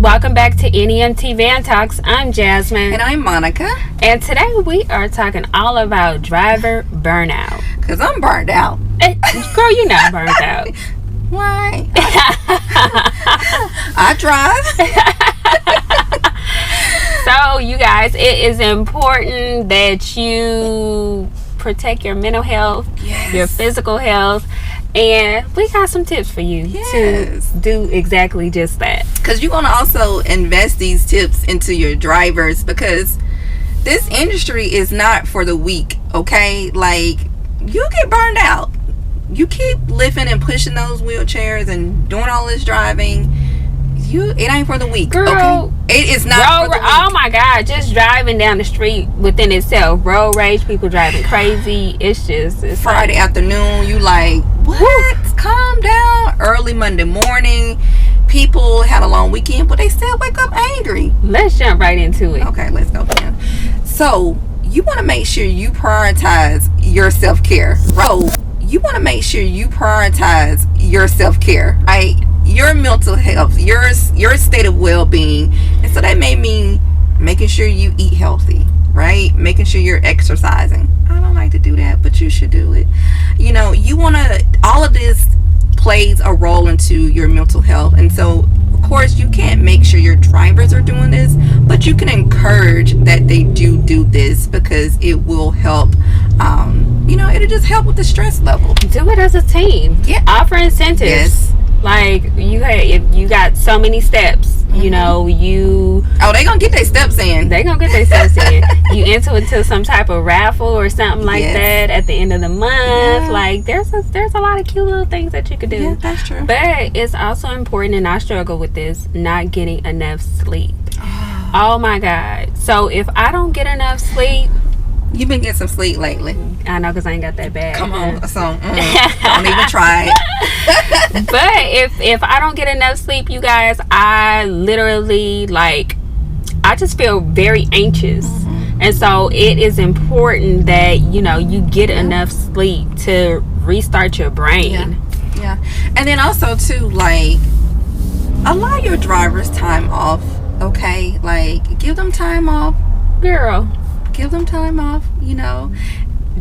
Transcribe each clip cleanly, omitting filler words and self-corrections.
Welcome back to NEMT Van Talks. I'm Jasmine. And I'm Monica. And today we are talking all about driver burnout. Because I'm burnt out. Girl, you're not burnt out. Why? I drive. So, you guys, it is important that you protect your mental health, your physical health. And we got some tips for you to do exactly just that. Because you're going to also invest these tips into your drivers, because this industry is not for the weak, okay? Like, you get burned out. You keep lifting and pushing those wheelchairs and doing all this driving. It ain't for the weak, girl, okay? It is not for the weak. Oh my God, just driving down the street within itself. Road rage, people driving crazy. It's Friday afternoon, you like, what? Calm down. Early Monday morning, people had a long weekend, but they still wake up angry. Let's jump right into it. Okay, let's go then. So, you want to make sure you prioritize your self-care. Right? Your mental health, your state of well-being. And so that may mean making sure you eat healthy, right? Making sure you're exercising. I don't like to do that, but you should do it. You know, all of this plays a role into your mental health. And so, of course, you can't make sure your drivers are doing this, but you can encourage that they do this, because it will help. It'll just help with the stress level. Do it as a team. Yeah. Offer incentives. Yes. Like, if you got so many steps, they gonna get their steps in. You enter into some type of raffle or something like that at the end of the month. Yeah. Like, there's a lot of cute little things that you could do. Yeah, that's true. But it's also important, and I struggle with this, not getting enough sleep. Oh my God. So if I don't get enough sleep, you've been getting some sleep lately. I know, because I ain't got that bad. Come on. So, don't even try it. But if I don't get enough sleep, you guys, I literally, I just feel very anxious. And so it is important that, you get enough sleep to restart your brain. Yeah. And then also, too, allow your drivers time off, okay? Give them time off. Girl. Give them time off,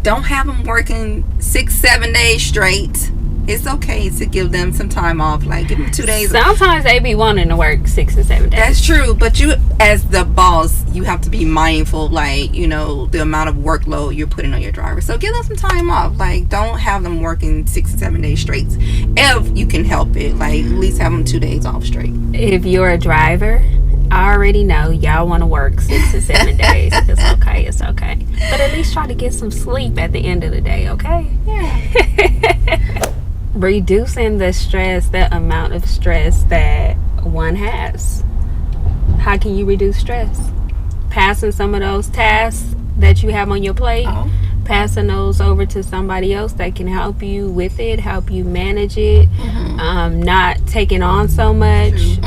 Don't have them working 6-7 days straight. It's okay to give them some time off. Give them 2 days. Sometimes they be wanting to work 6 and 7 days. That's true. But you, as the boss, you have to be mindful, the amount of workload you're putting on your driver. So give them some time off. Don't have them working 6 and 7 days straight. If you can help it, at least have them 2 days off straight. If you're a driver, I already know y'all want to work 6 to 7 days. It's okay. But at least try to get some sleep at the end of the day, okay? Yeah. Reducing the amount of stress that one has. How can you reduce stress? Passing some of those tasks that you have on your plate. Passing those over to somebody else that can help you with it, help you manage it, not taking on so much.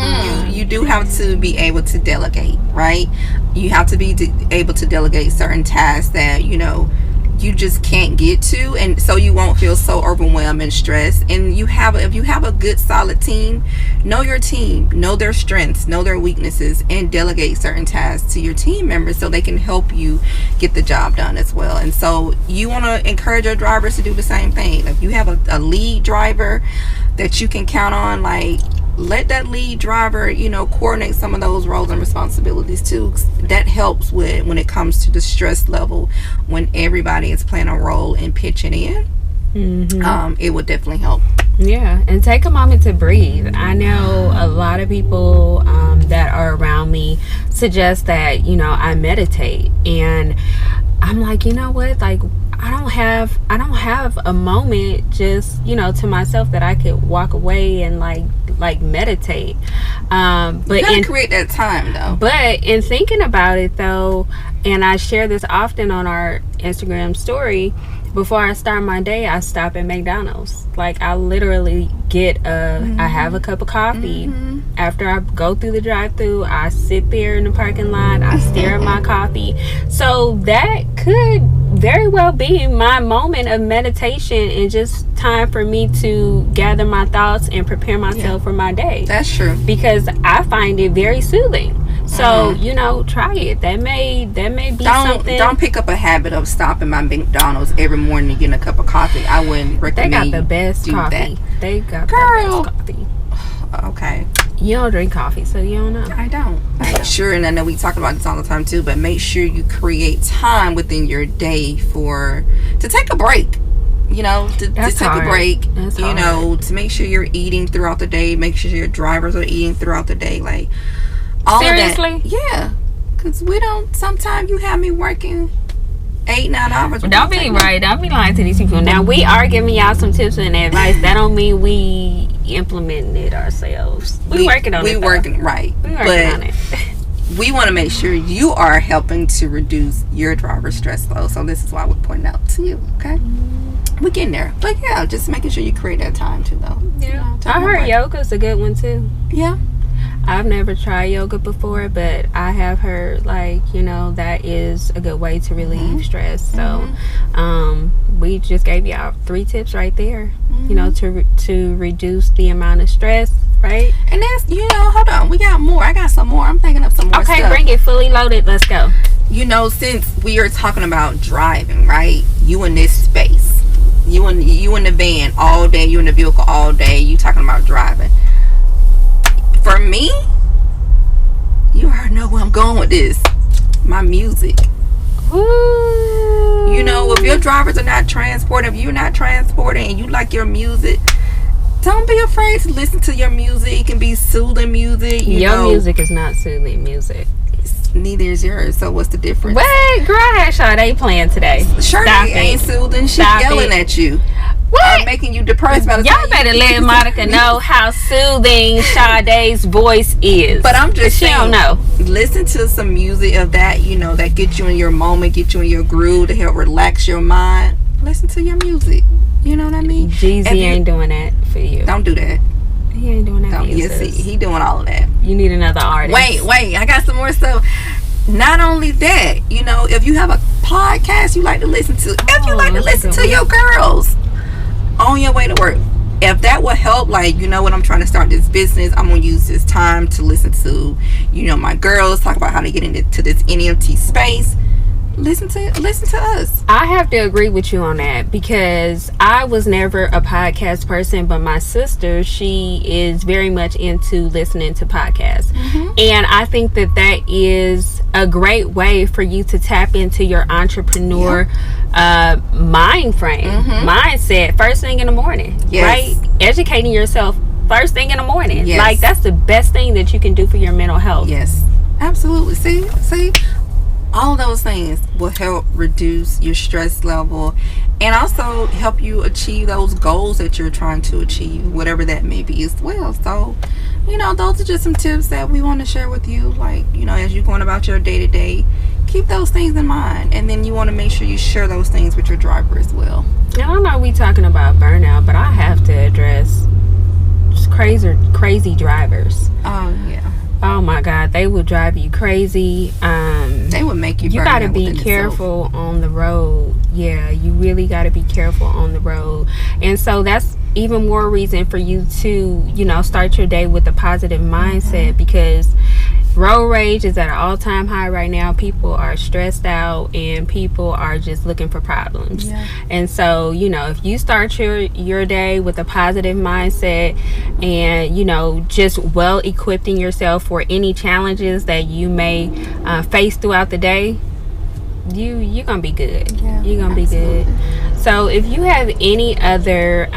You do have to be able to delegate, right? You have to be able to delegate certain tasks that you just can't get to, and so you won't feel so overwhelmed and stressed. And if you have a good solid team, know your team, know their strengths, know their weaknesses, and delegate certain tasks to your team members so they can help you get the job done as well. And so you want to encourage your drivers to do the same thing. If you have a lead driver that you can count on, let that lead driver, coordinate some of those roles and responsibilities too. That helps when it comes to the stress level, when everybody is playing a role and pitching in. It would definitely help. Yeah, and take a moment to breathe. I know a lot of people that are around me suggest that, I meditate, and I'm like, you know what? I don't have a moment just, to myself that I could walk away and meditate. But you gotta create that time though. But in thinking about it though, and I share this often on our Instagram story, before I start my day, I stop at McDonald's. I literally I have a cup of coffee. After I go through the drive-thru, I sit there in the parking lot, I stare at my coffee. So that could very well be my moment of meditation and just time for me to gather my thoughts and prepare myself for my day. That's true. Because I find it very soothing. So, try it. That may be something. Don't pick up a habit of stopping by McDonald's every morning and getting a cup of coffee. I wouldn't recommend. They got the best coffee. That. They got Girl. the best coffee. Okay. You don't drink coffee, so you don't know. I don't. Make sure, and I know we talk about this all the time too, but make sure you create time within your day to take a break. To take a break. That's hard. To make sure you're eating throughout the day. Make sure your drivers are eating throughout the day. Like, all seriously? of that. Yeah. Because sometimes you have me working 8-9 hours. Don't be lying to these people. Now, we are giving y'all some tips and advice. That don't mean we implementing it ourselves. We working on it. We working, right. We working on it. We want to make sure you are helping to reduce your driver's stress load. So this is why we're pointing out to you, okay? We're getting there. But yeah, just making sure you create that time too, though. Yeah. I heard yoga's a good one too. Yeah. I've never tried yoga before, but I have heard that is a good way to relieve stress. So we just gave y'all 3 tips right there, to reduce the amount of stress, right? And that's, hold on, we got more. I got some more. I'm thinking of some more stuff. Okay, bring it fully loaded. Let's go. Since we are talking about driving, right? You in this space. You in the van all day. You in the vehicle all day. You talking about driving. For me, you already know where I'm going with this. My music. Ooh. If your drivers are not transporting, if you're not transporting and you like your music, don't be afraid to listen to your music. It can be soothing music. Your music is not soothing music. Neither is yours. So what's the difference? Wait, girl, I had Sade playing today. Sade ain't soothing. She's yelling at you. What? Or making you depressed. Y'all better let Monica know how soothing Sade's voice is. But I'm just saying, she don't know. Listen to some music of that, that get you in your moment, get you in your groove, to help relax your mind. Listen to your music. You know what I mean? Jeezy ain't doing that for you. Don't do that. He ain't doing that for you. Yes, he doing all of that. You need another artist. Wait, I got some more stuff. Not only that, if you have a podcast you like to listen to, to your girls on your way to work, if that will help, what, I'm trying to start this business, I'm gonna use this time to listen to my girls talk about how to get into this NEMT space. Listen to us. I have to agree with you on that, because I was never a podcast person, but my sister, she is very much into listening to podcasts. And I think that is a great way for you to tap into your entrepreneur mind frame, mindset first thing in the morning. Right? Educating yourself first thing in the morning. Like, that's the best thing that you can do for your mental health. Yes, absolutely. See, all those things will help reduce your stress level and also help you achieve those goals that you're trying to achieve, whatever that may be as well. So, those are just some tips that we want to share with you. As you're going about your day-to-day, keep those things in mind. And then you want to make sure you share those things with your driver as well. Now, I know we talking about burnout, but I have to address just crazy drivers. Oh, yeah. Oh my God, they will drive you crazy. They would make you. You got to be careful on the road. Yeah, you really got to be careful on the road. And so that's even more reason for you to, start your day with a positive mindset, because road rage is at an all-time high right now. People are stressed out and people are just looking for problems. And so, if you start your day with a positive mindset and, just well equipping yourself for any challenges that you may face throughout the day, you're gonna be good. You're gonna be good. So if you have any other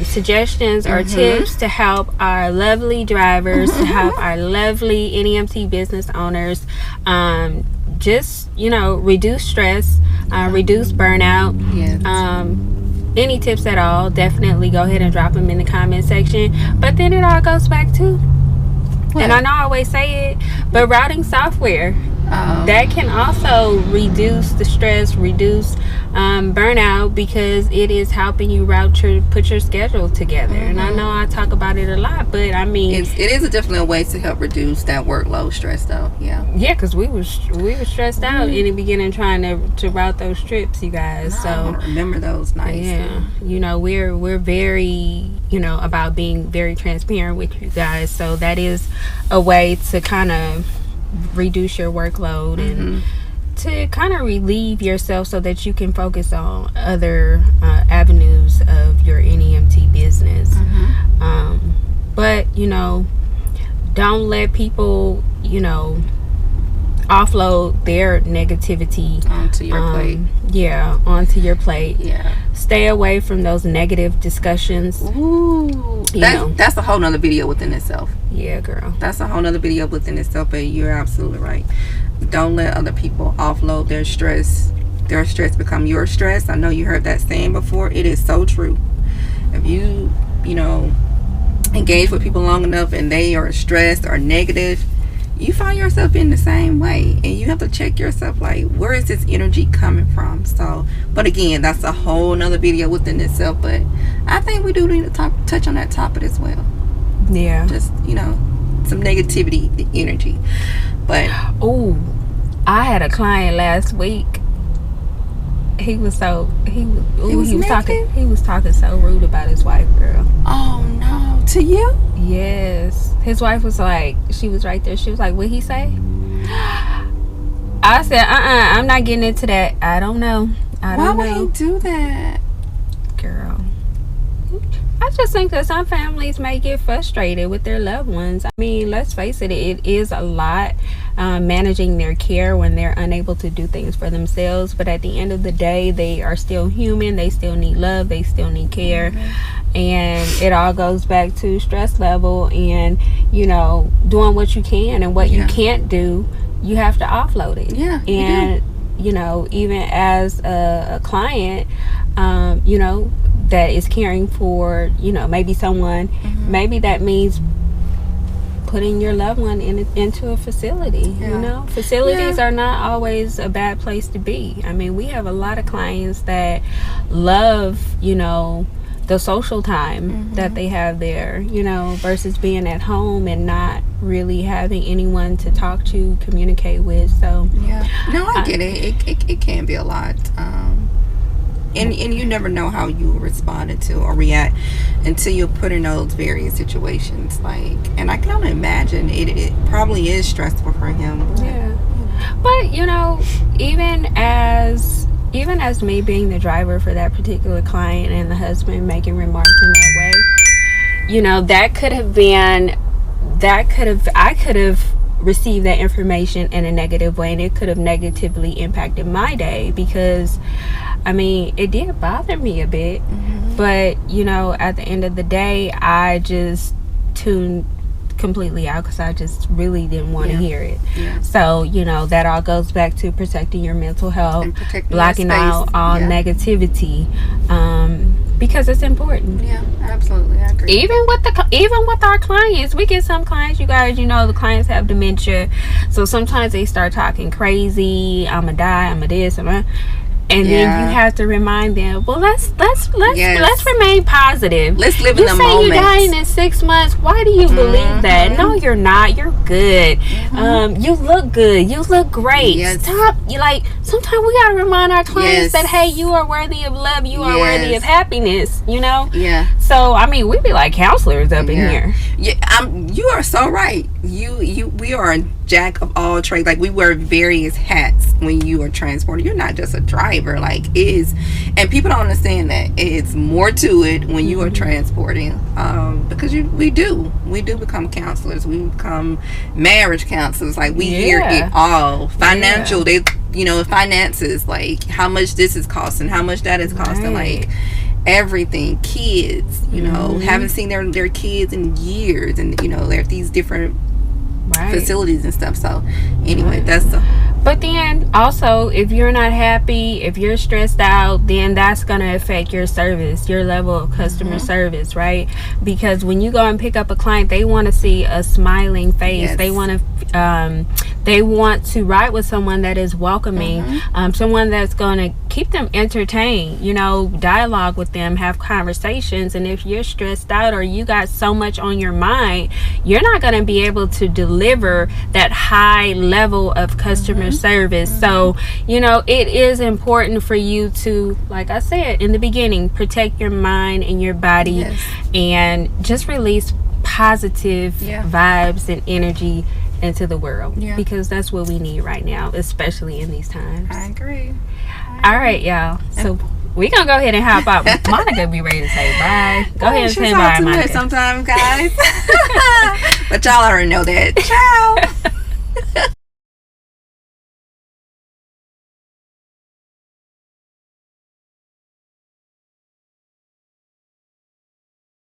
suggestions or tips to help our lovely drivers, to help our lovely NEMT business owners, just reduce stress, reduce burnout, any tips at all, definitely go ahead and drop them in the comment section. But then it all goes back to, and I know I always say it, but routing software. that can also reduce the stress, reduce burnout, because it is helping you put your schedule together. And I know I talk about it a lot, but I mean, it is definitely a way to help reduce that workload stress, though. Yeah, because we were stressed out in the beginning trying to route those trips, you guys. So I remember those nights. Yeah, we're very about being very transparent with you guys, so that is a way to kind of reduce your workload and to kind of relieve yourself so that you can focus on other avenues of your NEMT business. But don't let people offload their negativity onto your plate. Onto your plate. Yeah. Stay away from those negative discussions. Ooh, that's a whole nother video within itself. Yeah, girl. That's a whole nother video within itself, but you're absolutely right. Don't let other people offload their stress. Their stress become your stress. I know you heard that saying before. It is so true. If you engage with people long enough and they are stressed or negative, you find yourself in the same way, and you have to check yourself, like, where is this energy coming from? So, but again, that's a whole nother video within itself, but I think we do need to touch on that topic as well. Yeah, just some negativity, the energy. But I had a client last week. He was talking so rude about his wife, girl. Oh no, to you? Yes. His wife was like, she was right there. She was like, what'd he say? I said, I'm not getting into that. I don't know. Why would he do that? Girl, I just think that some families may get frustrated with their loved ones. I mean, let's face it, it is a lot managing their care when they're unable to do things for themselves. But at the end of the day, they are still human. They still need love. They still need care. And it all goes back to stress level and, doing what you can, and what you can't do, you have to offload it. Yeah. And, even as a client, that is caring for, maybe someone, maybe that means putting your loved one into a facility. Facilities are not always a bad place to be. I mean, we have a lot of clients that love, the social time that they have there, versus being at home and not really having anyone to talk to, communicate with. So I get it. It can be a lot. And you never know how you will respond to or react until you're put in those various situations. And I can only imagine it probably is stressful for him. But even as me being the driver for that particular client and the husband making remarks in that way, I could have received that information in a negative way, and it could have negatively impacted my day, because I mean, it did bother me a bit, but at the end of the day, I just tuned completely out because I just really didn't want to hear it. So that all goes back to protecting your mental health, blocking out all negativity, because it's important. Absolutely, I agree. Even with our clients, we get some clients, you guys, the clients have dementia, so sometimes they start talking crazy. I'ma die, I'ma this, and then you have to remind them, well, let's remain positive. Let's live in the moment. You say you're dying in 6 months. Why do you believe that? No, you're not. You're good. You look good. You look great. Stop. Sometimes we gotta remind our clients that, hey, you are worthy of love. You are worthy of happiness. So I mean, we be like counselors up in here. You are so right. We are a jack of all trades. We wear various hats when you are transported. You're not just a driver. And people don't understand that it's more to it when you are transporting, because we do become counselors. We become marriage counselors. We hear it all. Financial, finances, how much this is costing, how much that is costing, everything. Kids, haven't seen their kids in years, and they're at these different facilities and stuff. So anyway, but then also, if you're not happy, if you're stressed out, then that's going to affect your service, your level of customer service, right? Because when you go and pick up a client, they want to see a smiling face. They want to They want to ride with someone that is welcoming, someone that's going to keep them entertained, you know, dialogue with them, have conversations. And if you're stressed out or you got so much on your mind, you're not going to be able to deliver that high level of customer service. So, you know, it is important for you to, like I said in the beginning, protect your mind and your body, and just release positive vibes and energy into the world, because that's what we need right now, especially in these times. I agree. All right, y'all. So we're going to go ahead and hop out. Monica be ready to say bye. Go ahead and say bye, Monica. Sometimes, guys. But y'all already know that. Ciao.